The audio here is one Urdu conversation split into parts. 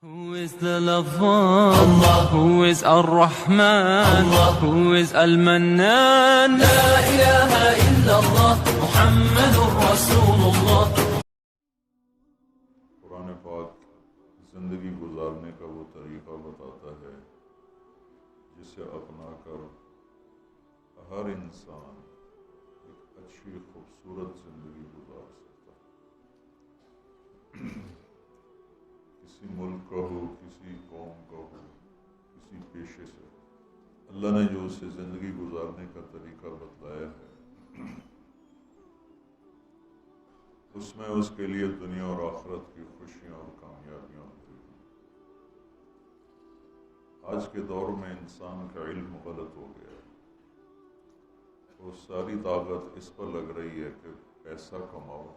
Who is the Laffan? Who is Ar-Rahman? Who is Al-Mannan? La ilaha illallah Muhammadur Rasulullah. قرآن پاک زندگی گزارنے کا وہ طریقہ بتاتا ہے جسے اپنا کر ہر انسان ایک اچھی خوبصورت زندگی گزار سکتا ہے۔ کسی ملک کا ہو، کسی قوم کا ہو، کسی پیشے سے، اللہ نے جو اسے زندگی گزارنے کا طریقہ بتلایا ہے اس میں اس کے لیے دنیا اور آخرت کی خوشیاں اور کامیابیاں ہوتی ہیں۔ آج کے دور میں انسان کا علم غلط ہو گیا ہے، وہ ساری طاقت اس پر لگ رہی ہے کہ پیسہ کماؤ،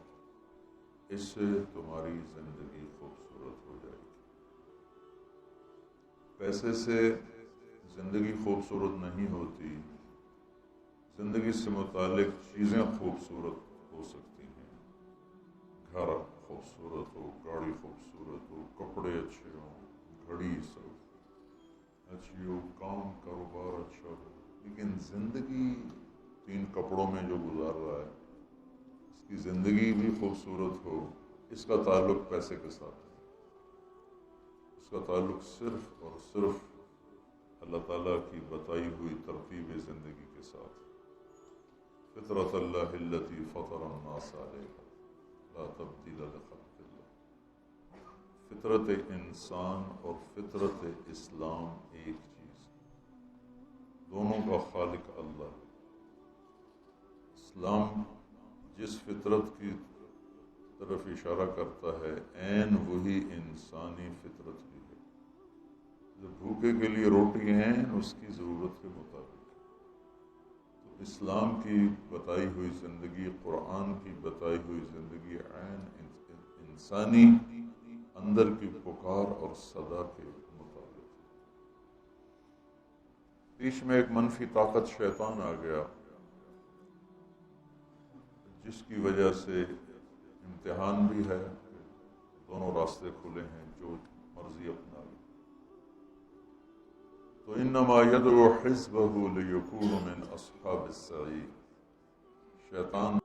اس سے تمہاری زندگی خوبصورت ہو جائے گی۔ پیسے سے زندگی خوبصورت نہیں ہوتی، زندگی سے متعلق چیزیں خوبصورت ہو سکتی ہیں، گھر خوبصورت ہو، گاڑی خوبصورت ہو، کپڑے اچھے ہوں، گھڑی سب اچھی ہو، کام کاروبار اچھا ہو، لیکن زندگی تین کپڑوں میں جو گزار رہا ہے اس کی زندگی بھی خوبصورت ہو، اس کا تعلق پیسے کے ساتھ ہے، اس کا تعلق صرف اور صرف اللہ تعالیٰ کی بتائی ہوئی ترتیب زندگی کے ساتھ۔ فطرت اللہ التی فطر الناس علیہا لا تبدیل لخلق اللہ۔ فطرت انسان اور فطرت اسلام ایک چیز، دونوں کا خالق اللہ۔ اسلام جس فطرت کی طرف اشارہ کرتا ہے عین وہی انسانی فطرت بھی ہے۔ جو بھوکے کے لیے روٹی ہیں اس کی ضرورت کے مطابق، تو اسلام کی بتائی ہوئی زندگی، قرآن کی بتائی ہوئی زندگی عین انسانی اندر کی پکار اور صدا کے مطابق۔ بیچ میں ایک منفی طاقت شیطان آ گیا جس کی وجہ سے امتحان بھی ہے، دونوں راستے کھلے ہیں، جو مرضی اپنا لے۔ تو انما یدعو حزبہ لیکونوا من اصحاب السعیر، شیطان